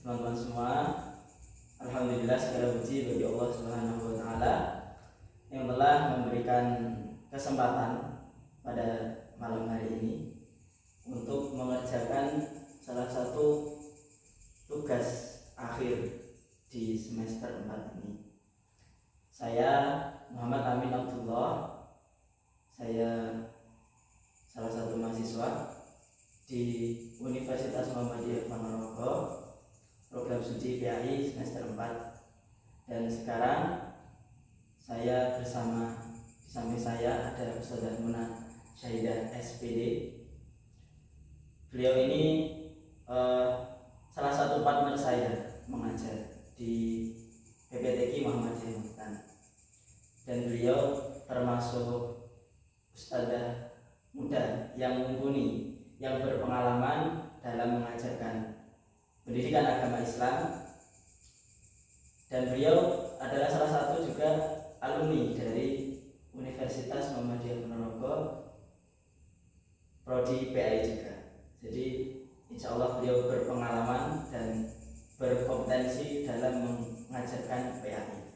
teman-teman semua. Alhamdulillah segala puji bagi Allah Subhanahu wa taala yang telah memberikan kesempatan pada malam hari ini untuk mengerjakan salah satu tugas akhir di semester 4 ini. Saya Muhammad Amin Abdullah. Saya salah satu mahasiswa di Universitas Muhammadiyah Ponorogo, program studi PAI semester 4. Dan sekarang saya bersama, di samping saya ada Ustazah Muna Syahidah SPD. Beliau ini salah satu partner saya mengajar di PPTQ Muhammadiyah Mutan. Dan beliau termasuk ustazah muda yang mumpuni, yang berpengalaman dalam mengajarkan pendidikan agama Islam, dan beliau adalah salah satu juga alumni dari Universitas Muhammadiyah Ponorogo, prodi PAI juga. Jadi insya Allah beliau berpengalaman dan berkompetensi dalam mengajarkan PAI.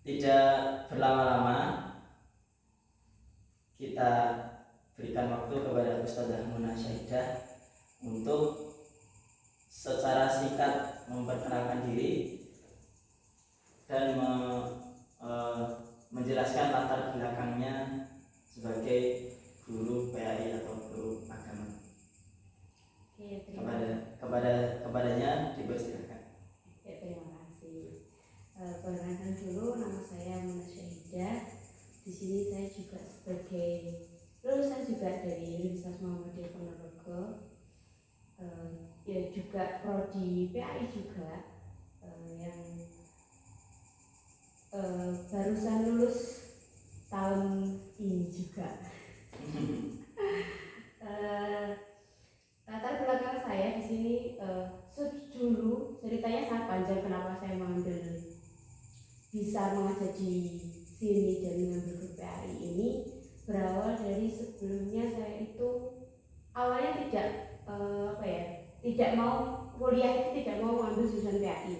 Tidak berlama-lama, kita berikan waktu kepada Ustazah Muna Syahidah untuk secara singkat memperkenalkan diri dan menjelaskan latar belakangnya sebagai guru PAI atau guru agama. Kepadanya dipersilakan. Ya, terima kasih. Perkenalkan dulu, nama saya Muna Syahidah. Di sini saya juga sebagai lulusan juga dari Universitas Muhammadiyah Ponorogo, ya juga prodi PAI juga, yang barusan lulus tahun ini juga. Latar belakang saya di sini dulu ceritanya sangat panjang kenapa saya bisa mengajar di sini dan mengambil guru PAI ini. Berawal dari sebelumnya saya itu awalnya tidak mau kuliah, itu tidak mau mengambil jurusan PAI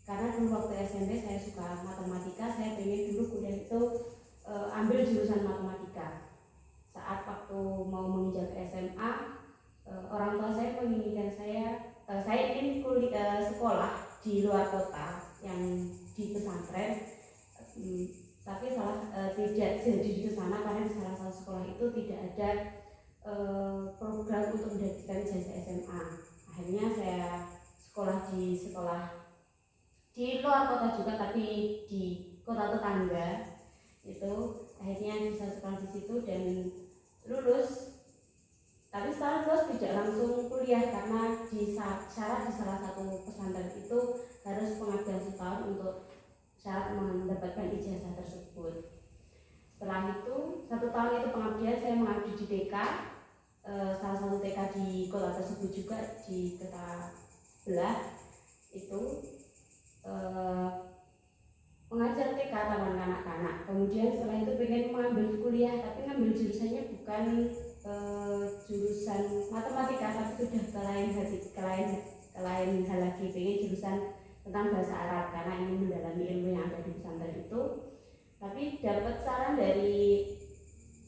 karena dulu waktu SMP saya suka matematika. Saya pengen dulu kuliah itu ambil jurusan matematika. Saat waktu mau menginjak SMA, orang tua saya menginginkan saya ingin sekolah di luar kota yang di pesantren, tapi tidak jadi di sana karena di salah satu sekolah itu tidak ada program untuk mendapatkan ijazah SMA. Akhirnya saya sekolah di luar kota juga, tapi di kota tetangga itu. Akhirnya bisa sekolah di situ dan lulus. Tapi setelah lulus tidak langsung kuliah karena syarat di salah satu pesantren itu harus pengabdian setahun untuk syarat mendapatkan ijazah tersebut. Setelah itu 1 tahun itu pengabdian, saya mengabdi di TK, salah satu TK di kota tersebut juga, di kota sebelah itu, mengajar TK taman kanak-kanak. Kemudian setelah itu pengen mengambil kuliah, tapi ngambil jurusannya bukan jurusan matematika, tapi sudah ke lain hal lagi, pengen jurusan tentang bahasa Arab karena ingin mendalami ilmu yang ada di pesantren itu. Tapi dapat saran dari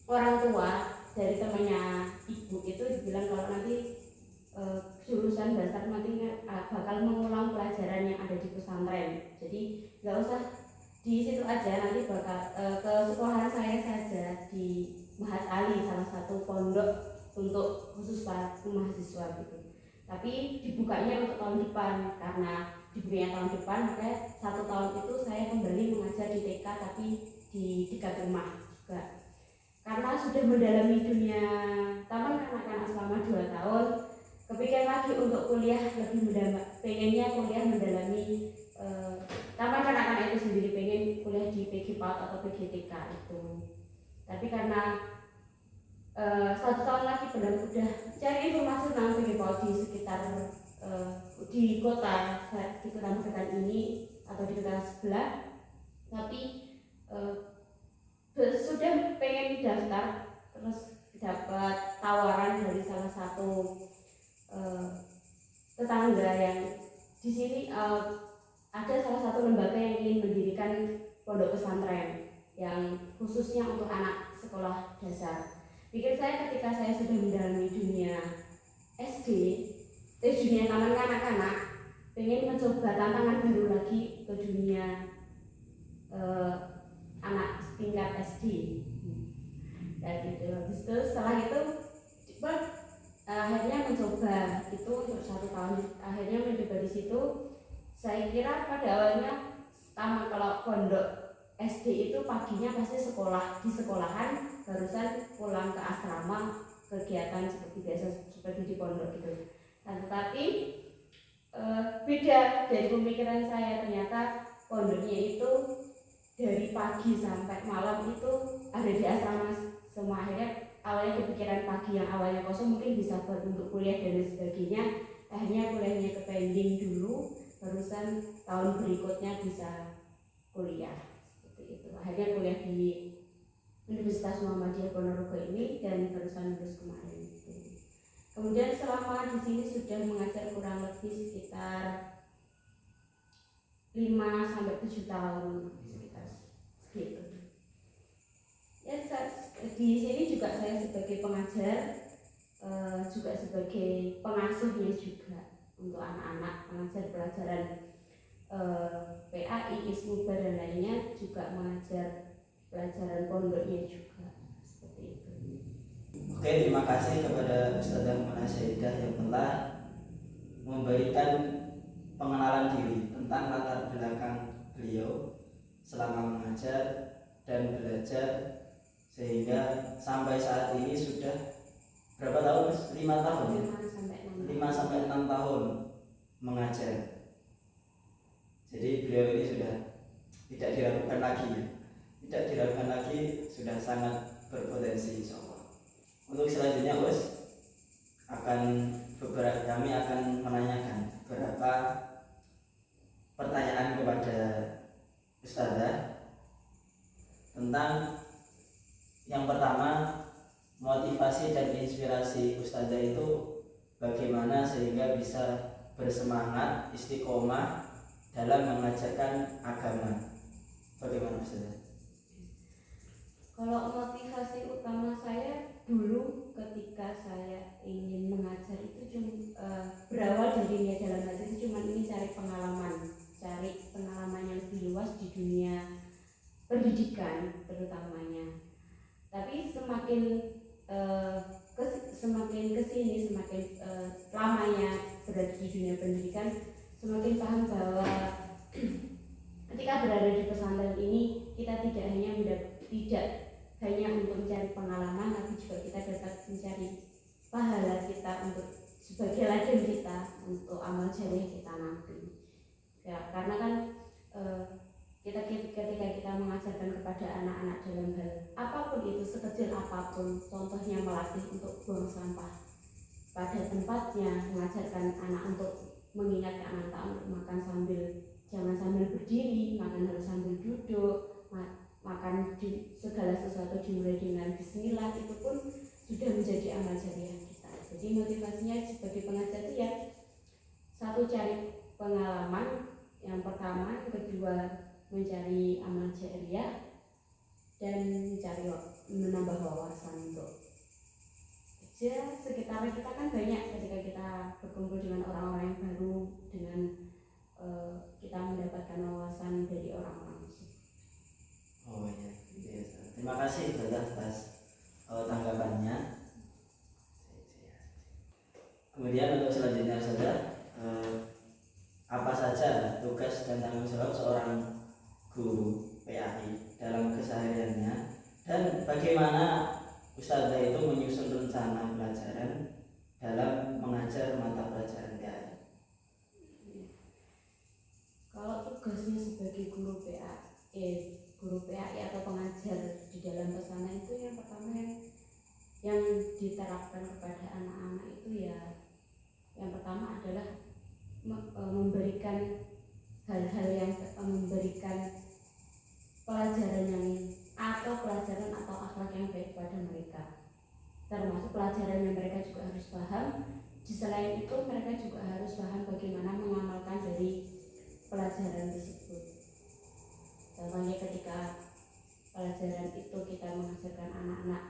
orang tua, dari temannya ibu itu dibilang kalau nanti jurusan bahasa matematika bakal mengulang pelajaran yang ada di pesantren, jadi nggak usah di situ aja, nanti bakal ke sekolahan saya saja di Mahat Ali, salah satu pondok untuk khusus para mahasiswa gitu. Tapi dibukanya untuk tahun depan, karena dibukanya tahun depan maka 1 tahun itu saya kembali mengajar di TK tapi di dekat rumah juga. Karena sudah mendalami dunia taman kanak-kanak selama 2 tahun, kepikiran lagi untuk kuliah lebih pengennya kuliah mendalami taman kanak-kanak itu sendiri, pengen kuliah di PG PAUD atau PGTK itu. Tapi karena 1 tahun lagi benar udah cari informasi tentang PG PAUD di sekitar di kota Medan ini atau di kota sebelah, tapi sudah pengen daftar, terus dapat tawaran dari salah satu tetangga tetangga yang di sini ada salah satu lembaga yang ingin mendirikan pondok pesantren yang khususnya untuk anak sekolah dasar. Pikir saya ketika saya sudah mendalami dunia SD, dunia taman kanak-kanak, pengen mencoba tantangan baru lagi ke dunia anak tingkat SD. Dan gitu. Habis itu setelah itu akhirnya mencoba itu untuk 1 tahun. Akhirnya mencoba di situ. Saya kira pada awalnya sama kalau pondok SD itu paginya pasti sekolah di sekolahan, barusan pulang ke asrama kegiatan seperti biasa seperti di pondok gitu. Nah, tetapi beda dari pemikiran saya, ternyata pondoknya itu dari pagi sampai malam itu ada di asrama semua. Akhirnya awalnya kepikiran pagi yang awalnya kosong mungkin bisa buat untuk kuliah dan sebagainya, akhirnya kuliahnya ke pending dulu, barusan tahun berikutnya bisa kuliah seperti itu. Akhirnya kuliah di Universitas Muhammadiyah Ponorogo ini dan barusan lulus kemarin itu. Kemudian selama di sini sudah mengajar kurang lebih sekitar 5-7 tahun sekitar segitu. Ya, di sini juga saya sebagai pengajar, juga sebagai pengasuhnya juga untuk anak-anak, pengajar pelajaran PAI, Ismubar dan lainnya, juga mengajar pelajaran pondoknya juga seperti itu. Oke, terima kasih kepada Ustazah Mona Syedah yang telah memberikan pengenalan diri tentang latar belakang beliau selama mengajar dan belajar sehingga sampai saat ini sudah berapa tahun? 5 tahun ya? 5-6 tahun mengajar. Jadi beliau ini sudah tidak diragukan lagi ya. Tidak diragukan lagi, sudah sangat berpotensi insyaallah. Untuk selanjutnya kami akan menanyakan beberapa pertanyaan kepada Ustazah tentang yang pertama, motivasi dan inspirasi Ustazah itu bagaimana sehingga bisa bersemangat istiqomah dalam mengajarkan agama. Bagaimana Ustazah? Kalau motivasi utama saya dulu ketika saya ingin mengajar itu berawal dari niat dalam hati itu cuma ingin cari pengalaman yang lebih luas di dunia pendidikan terutamanya. Tapi semakin kesini, semakin lamanya berada di dunia pendidikan, semakin paham bahwa ketika berada di pesantren ini kita tidak hanya untuk mencari pengalaman, tapi juga kita dapat mencari pahala kita untuk sebagai ladang kita untuk amal jariah kita nanti. Ya, karena kan ketika kita mengajarkan kepada anak-anak dalam hal apapun itu, sekecil apapun, contohnya melatih untuk buang sampah pada tempatnya, mengajarkan anak untuk mengingatkan anak untuk makan jangan sambil berdiri, makan harus sambil duduk, makan segala sesuatu dimulai dengan bismillah, itu pun sudah menjadi amal jariah kita. Jadi motivasinya sebagai pengajar itu ya satu, cari pengalaman yang pertama, kedua mencari amal jariah, dan mencari menambah wawasan untuk sekitar kita. Kan banyak ketika kita berkumpul dengan orang-orang yang baru, dengan kita mendapatkan wawasan dari orang-orang itu. Oh ya, terima kasih atas tanggapannya. Kemudian untuk selanjutnya apa saja tugas dan tanggung jawab seorang guru PAI dalam kesehariannya, dan bagaimana Ustazah itu menyusun rencana pelajaran dalam mengajar mata pelajaran PAI? Kalau tugasnya sebagai guru PAI atau pengajar di dalam pesantren itu, yang pertama yang diterapkan kepada anak-anak itu ya, yang pertama adalah memberikan hal-hal yang memberikan pelajaran atau akhlak yang baik pada mereka, termasuk pelajaran yang mereka juga harus paham di selain itu mereka juga harus paham bagaimana mengamalkan dari pelajaran tersebut. Contohnya ketika pelajaran itu kita mengajarkan anak-anak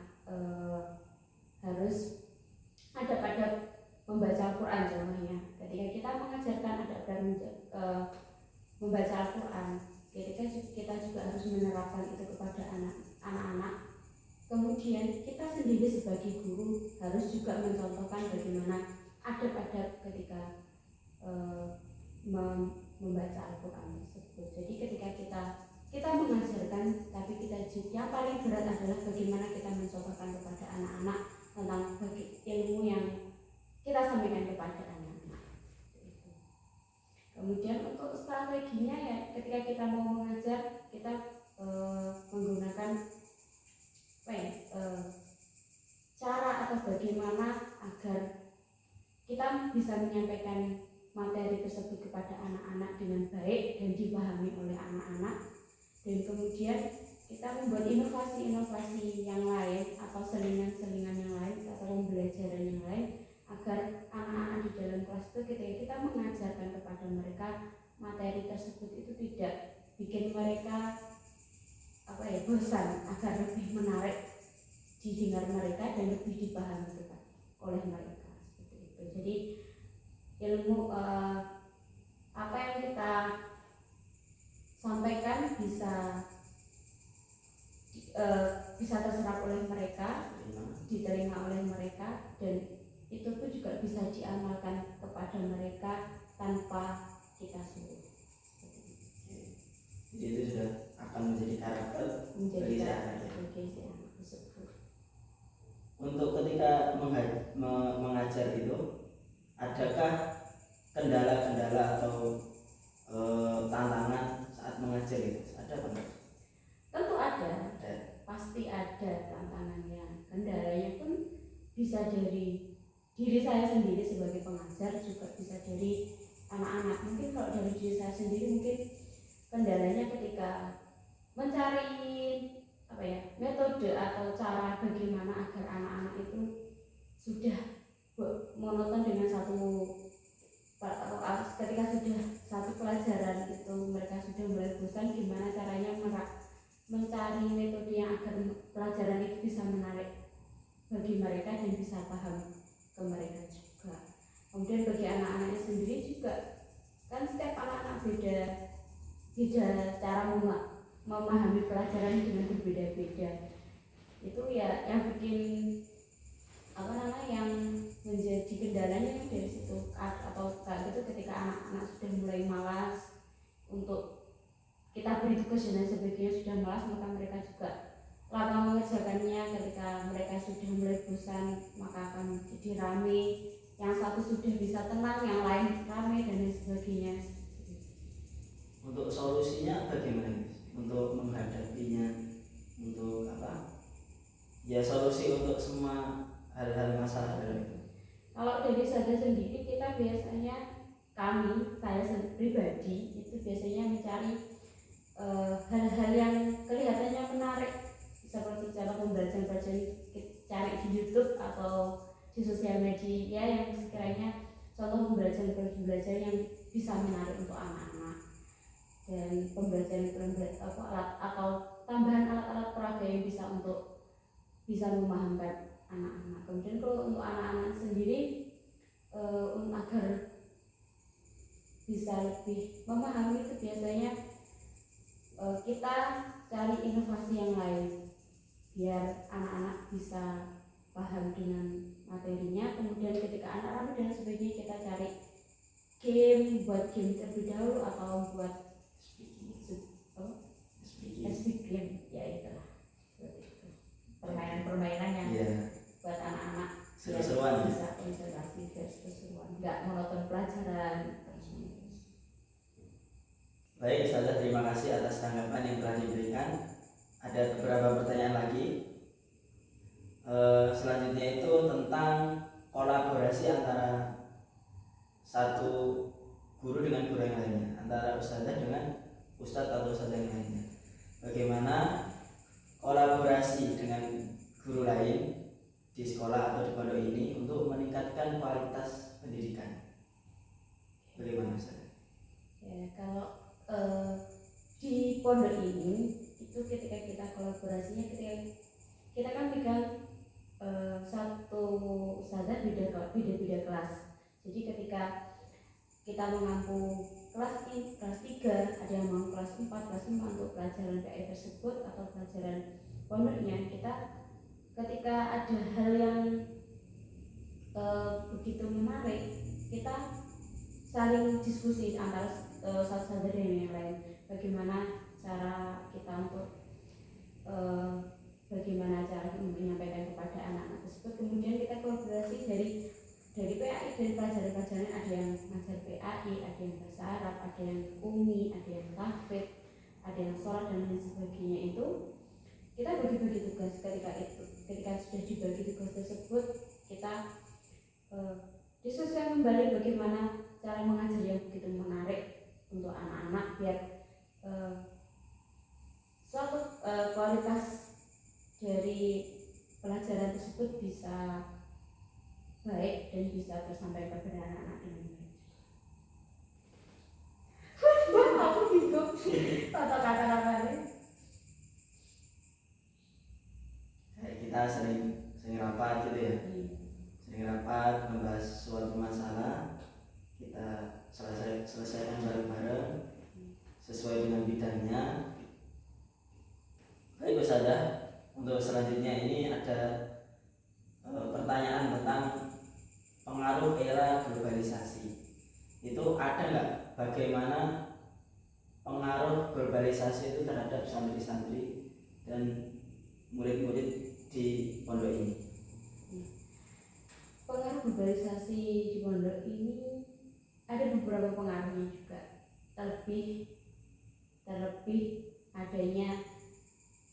harus adab-adab membaca Al-Quran. Contohnya ketika kita mengajarkan adab-adab membaca Al-Quran, ketika kita juga harus menerapkan itu kepada anak-anak. Kemudian kita sendiri sebagai guru harus juga mencontohkan bagaimana adab-adab ketika membaca Al-Quran tersebut. Jadi ketika kita mengajarkan, tapi kita juga yang paling berat adalah bagaimana kita mencontohkan kepada anak-anak tentang ilmu yang kita sampaikan kepada anak-anak. Kemudian untuk strateginya ya, ketika kita mau mengajar, kita menggunakan cara atau bagaimana agar kita bisa menyampaikan materi tersebut kepada anak-anak dengan baik dan dipahami oleh anak-anak. Dan kemudian kita membuat inovasi-inovasi yang lain atau selingan-selingan yang lain atau pembelajaran yang lain agar anak-anak di dalam kelas itu ketika kita mengajarkan kepada mereka materi tersebut itu tidak bikin mereka bosan, agar lebih menarik didengar mereka dan lebih dipahami oleh mereka seperti itu. Jadi ilmu apa yang kita sampaikan bisa terserap oleh mereka, diterima oleh mereka, dan itu pun juga bisa diamalkan kepada mereka tanpa kita suruh. Jadi itu sudah akan menjadi karakter bagi si anak tersebut. Untuk ketika mengajar itu, adakah kendala-kendala atau tantangan saat mengajar itu? Ada apa? Tentu ada. Pasti ada tantangannya. Kendalanya pun bisa dari diri saya sendiri sebagai pengajar, juga bisa dari anak-anak. Mungkin kalau dari diri saya sendiri, mungkin kendalanya ketika mencari metode atau cara bagaimana agar anak-anak itu sudah monoton dengan ketika sudah satu pelajaran itu mereka sudah mulai bosan, gimana caranya mencari metode yang agar pelajaran itu bisa menarik bagi mereka dan bisa paham ke mereka juga. Kemudian bagi anak-anaknya sendiri juga, kan setiap anak-anak beda cara memahami pelajaran dengan berbeda-beda. Itu ya yang bikin yang menjadi kendalanya dari situ. Atau gitu ketika anak-anak sudah mulai malas untuk kita beri tugas dan sebagainya, sudah malas, maka mereka juga lama mengerjakannya. Ketika mereka sudah mulai bosan, maka akan jadi rame, yang satu sudah bisa tenang, yang lain rame dan lain sebagainya. Untuk solusinya bagaimana? Untuk menghadapinya, untuk apa? Ya solusi untuk semua hal-hal masalah dalam itu. Kalau dari saya sendiri, kita biasanya saya pribadi itu biasanya mencari hal-hal yang kelihatannya menarik, seperti cara pembelajaran cari di YouTube atau di sosial media yang sekiranya contoh pembelajaran yang bisa menarik untuk anak-anak, dan pembelajaran alat atau tambahan alat-alat peraga yang bisa memahamkan anak-anak. Kemudian kalau untuk anak-anak sendiri, agar bisa lebih memahami itu biasanya kita cari inovasi yang lain biar anak-anak bisa paham dengan materinya. Kemudian ketika anak-anak dan sebagainya, kita cari buat game terlebih dahulu atau buat speak game, ya itulah permainan-permainan yang buat anak-anak seru-seruan, bisa konsentrasi, seru-seruan, nggak monoton pelajaran terus. Baik Ustazah, terima kasih atas tanggapan yang telah diberikan. Ada beberapa pertanyaan lagi. Selanjutnya itu tentang kolaborasi antara satu guru dengan guru yang lainnya, antara ustazah dengan ustadz atau ustazah yang lainnya. Bagaimana kolaborasi dengan guru lain di sekolah atau di pondok ini untuk meningkatkan kualitas pendidikan? Bagaimana Ustaz? Ya, kalau di pondok ini itu ketika kita kolaborasinya, ketika kita kan pegang satu ustazah beda kelas. Jadi ketika kita mengampu kelas 3, ada yang mau kelas 4, kelas 5 untuk pelajaran PI tersebut atau pelajaran pondoknya, kita ketika ada hal yang begitu menarik, kita saling diskusi antara satu dengan yang lain, bagaimana cara kita untuk bagaimana cara menyampaikan kepada anak-anak tersebut. Kemudian kita kolaborasi dari PAI, dari pelajaran-pelajaran, ada yang mengajar PAI, ada yang bahasa Arab, ada yang umi, ada yang tahfidz, ada yang sholat dan lain sebagainya. Itu kita bagi-bagi tugas. Ketika sudah dibagi tugas tersebut, kita diskusikan kembali bagaimana cara mengajar yang begitu menarik untuk anak-anak, biar suatu kualitas dari pelajaran tersebut bisa baik dan bisa tersampaikan kepada anak-anak dengan baik. Aku bingung tata kata-katanya. Kita sering rapat gitu ya. Sering rapat membahas suatu masalah, kita selesaikan bareng-bareng sesuai dengan bidangnya. Baik Ustazah, untuk selanjutnya ini ada pertanyaan tentang pengaruh era globalisasi. Itu ada nggak bagaimana pengaruh globalisasi itu terhadap santri-santri dan murid-murid di pondok ini? Pengaruh globalisasi di pondok ini ada beberapa pengaruhnya juga, terlebih adanya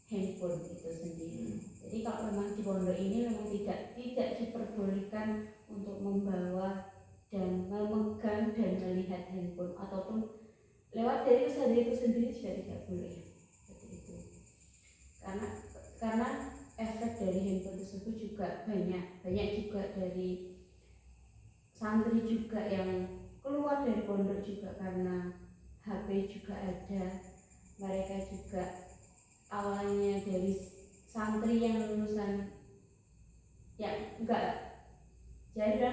handphone itu sendiri. Jadi kalau memang di pondok ini memang tidak diperbolehkan untuk membawa dan memegang dan melihat handphone, ataupun lewat dari ustazah itu sendiri juga tidak boleh seperti itu. Karena efek dari handphone tersebut juga banyak juga dari santri juga yang keluar dari pondok juga karena HP juga ada. Mereka juga awalnya dari santri yang lulusan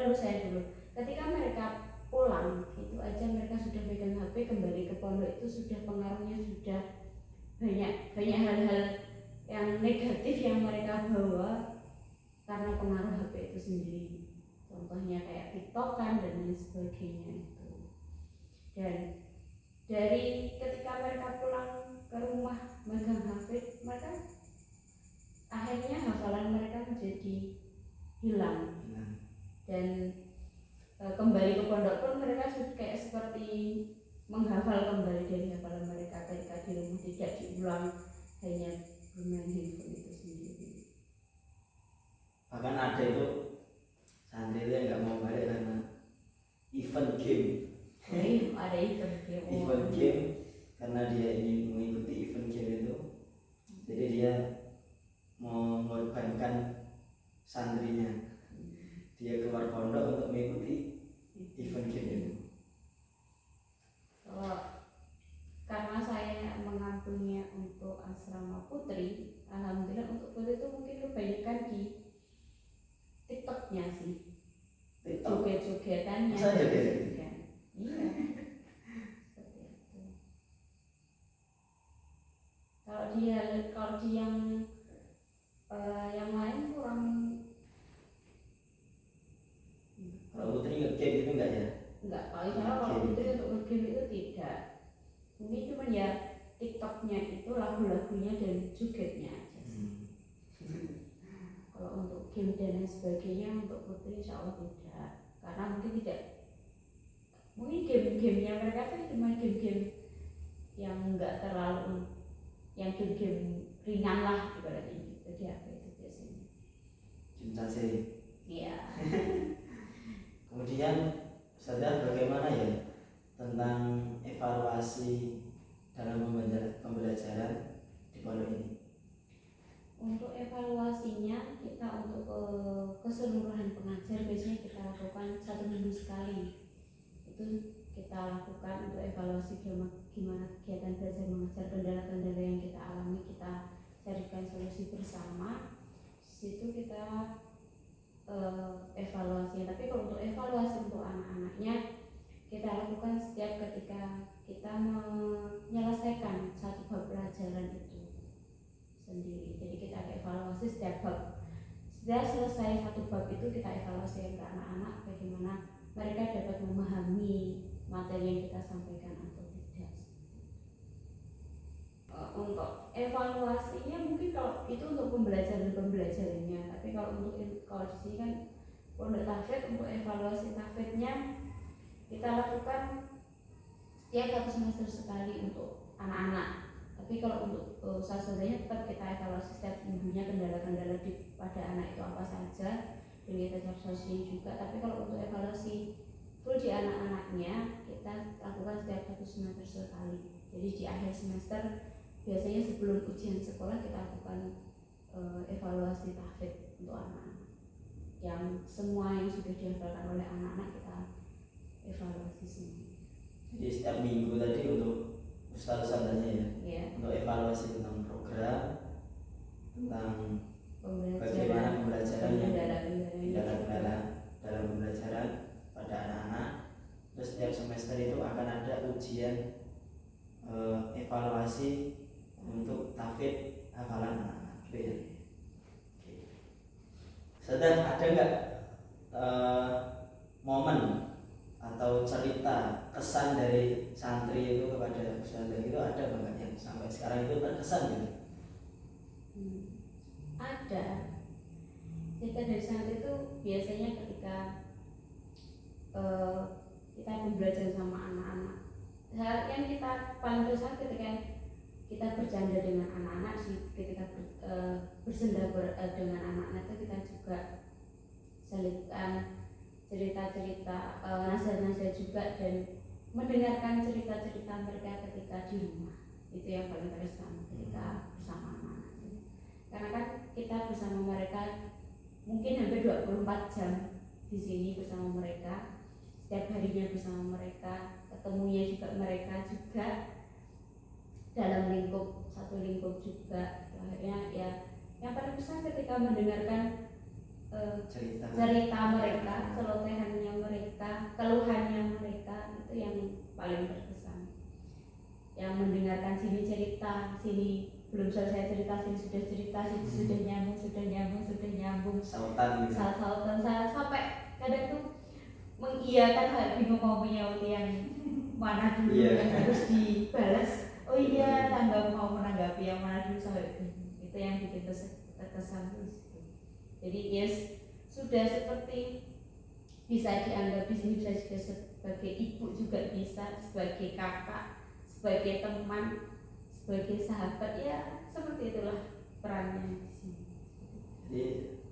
lulusan dulu, ketika mereka pulang itu aja mereka sudah pegang HP, kembali ke pondok itu sudah pengaruhnya sudah banyak hal-hal yang negatif yang mereka bawa karena pengaruh HP itu sendiri. Contohnya kayak TikTokan dan lain sebagainya itu. Dan dari ketika mereka pulang ke rumah megang HP, mereka akhirnya hafalan mereka menjadi hilang. Dan kembali ke pondok pun mereka kayak seperti menghafal kembali dari hafalan mereka ketika di rumah, tidak diulang, hanya bermain handphone itu sendiri. Bahkan ada itu santri yang nggak mau balik karena event game. Ada event game karena dia ingin mengikuti event game itu, jadi dia mau mengorbankan santrinya, dia keluar pondok untuk mengikuti event game itu. Karena saya mengampunya untuk asrama putri, alhamdulillah untuk putri itu mungkin kebanyakan di TikToknya sih, joget-jogetannya. Saya joget. Iya, seperti itu. Kalau di yang lain kurang. Kalau putri nge-game itu enggak ya? Enggak, kalau putri untuk nge-game itu tidak. Mungkin cuma ya TikToknya itu lagu-lagunya dan jogetnya aja sih. Kalau untuk game dan lain sebagainya untuk putri insya Allah tidak, karena mungkin game-gamenya mereka kan cuma game-game yang enggak terlalu, yang game-game ringan lah ibaratnya. Jadi apa itu biasanya? Cinta sih. Iya. Kemudian Ustazah, bagaimana ya tentang evaluasi dalam pembelajaran di pondok ini? Untuk evaluasinya kita untuk keseluruhan pengajar biasanya kita lakukan 1 minggu sekali. Itu kita lakukan untuk evaluasi gimana kegiatan belajar mengajar, kendala-kendala yang kita alami, kita carikan solusi bersama. Situ kita evaluasi. Tapi kalau untuk evaluasi untuk anak-anaknya kita lakukan setiap ketika kita menyelesaikan satu bab pelajaran itu sendiri. Jadi kita evaluasi setiap bab. Setelah selesai satu bab itu kita evaluasi ke anak-anak bagaimana mereka dapat memahami materi yang kita sampaikan atau tidak. Untuk evaluasinya mungkin kalau itu untuk pembelajarannya, tapi kalau di sini kan pondok tahfidz, untuk evaluasi tahfidznya kita lakukan setiap 1 semester sekali untuk anak-anak. Tapi kalau untuk saudara-saudaranya tetap kita evaluasi setiap minggunya kendala-kendala pada anak itu apa saja, dan kita cari solusinya juga. Tapi kalau untuk evaluasi full di anak-anaknya kita lakukan setiap 1 semester sekali. Jadi di akhir semester biasanya sebelum ujian sekolah kita lakukan evaluasi tahfidz untuk anak-anak. Yang semua yang sudah dihafalkan oleh anak-anak kita evaluasi semua. Jadi setiap minggu tadi untuk ustadz-ustadznya ya, untuk evaluasi tentang program, tentang bagaimana pembelajaran yang kendala-kendala dalam pembelajaran pada anak-anak. Terus setiap semester itu akan ada ujian evaluasi untuk tahfidz hafalan anak-anak. Gitu ya. Sedang ada nggak momen atau cerita kesan dari santri itu kepada ustazah itu ada banget yang sampai sekarang itu terkesan gitu? Ada. Cerita dari santri itu biasanya ketika kita belajar sama anak-anak. Yang kita paling kesan ketika kita bercanda dengan anak-anak sih, ketika bersenda dengan anak-anak itu kita juga selipkan cerita-cerita, nasihat-nasihat juga, dan mendengarkan cerita-cerita mereka ketika di rumah. Itu yang paling terkesan ketika bersama anak-anak. Karena kan kita bersama mereka mungkin hampir 24 jam di sini bersama mereka, setiap harinya bersama mereka, ketemunya juga mereka juga dalam satu lingkup juga. Akhirnya ya yang paling besar ketika mendengarkan cerita mereka, celotehannya mereka, keluhannya mereka, itu yang paling berkesan. Yang mendengarkan sini cerita, sini belum selesai cerita, sini sudah cerita, sini sudah nyambung, sautan saya sampai kadang tuh mengiyakan, bingung mau menyauti yang mana dulu yang harus dibalas. Oh iya, mau menanggapi yang mana dulu sampai bingung. Itu yang bikin terkesan tuh. Jadi sudah seperti bisa dianggap di sini, bisa juga sebagai ibu, juga bisa sebagai kakak, sebagai teman, sebagai sahabat, ya seperti itulah perannya di sini. Jadi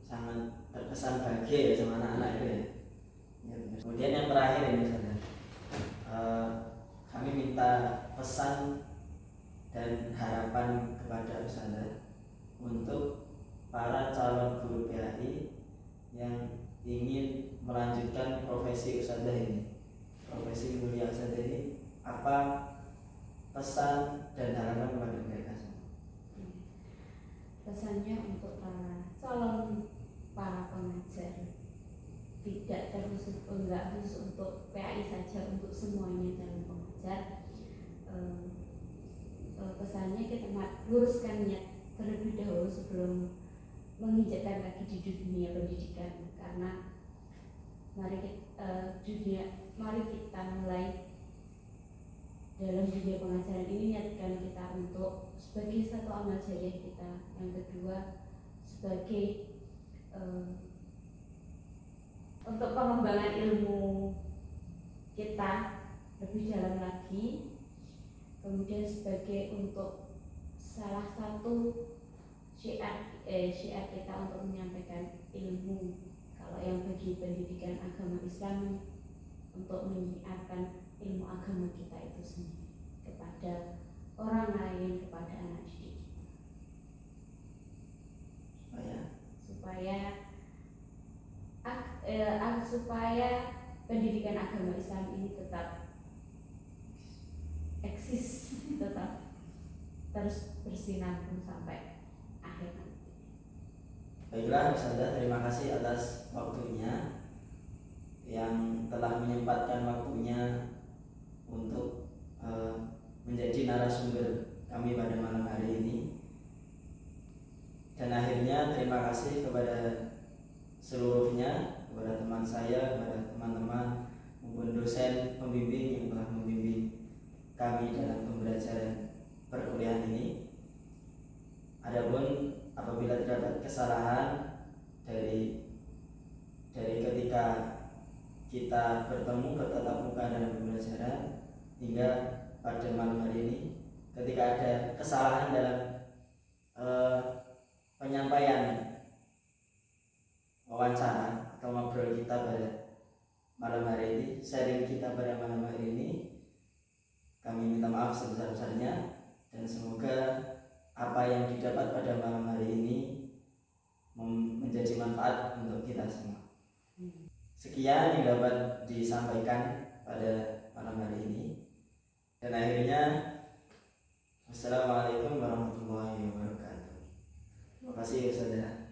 sangat terkesan bahagia ya sama anak-anak itu ya. Kemudian yang terakhir ini saudara, kami minta pesan dan harapan kepada ustazah untuk para calon guru PAI yang ingin melanjutkan profesi ustazah ini, profesi mulia ustazah ini, apa pesan dan harapan kepada mereka semua? Pesannya untuk para pengajar, tidak terkhusus, enggak khusus untuk PAI saja, untuk semuanya calon pengajar. Pesannya kita luruskan niat terlebih dahulu sebelum menginjakkan kaki di dunia pendidikan, karena mari kita mulai dalam dunia pengajaran ini, niatkan kita untuk sebagai satu amal jariah kita, yang kedua sebagai untuk pengembangan ilmu kita lebih dalam lagi, kemudian sebagai untuk salah satu syiar kita untuk menyampaikan ilmu. Kalau yang bagi pendidikan agama Islam, untuk menyiarkan ilmu agama kita itu sendiri kepada orang lain, kepada anak didik, supaya supaya pendidikan agama Islam ini tetap eksis, tetap terus bersinambung sampai akhir nanti. Baiklah Ustazah, terima kasih atas waktunya yang telah menyempatkan waktunya untuk menjadi narasumber kami pada malam hari ini. Dan akhirnya terima kasih kepada seluruhnya, kepada teman saya, kepada teman-teman maupun dosen pembimbing yang telah membimbing kami dalam pembelajaran perkuliahan ini. Adapun apabila terdapat kesalahan dari ketika kita bertemu bertatap muka dalam pembelajaran hingga pada malam hari ini, ketika ada kesalahan dalam penyampaian wawancara atau ngobrol kita pada malam hari ini, sharing kita pada malam hari ini, kami minta maaf sebesar-besarnya, dan semoga apa yang didapat pada malam hari ini menjadi manfaat untuk kita semua. Sekian yang dapat disampaikan pada malam hari ini, dan akhirnya wassalamualaikum warahmatullahi wabarakatuh. Terima kasih Ustazah.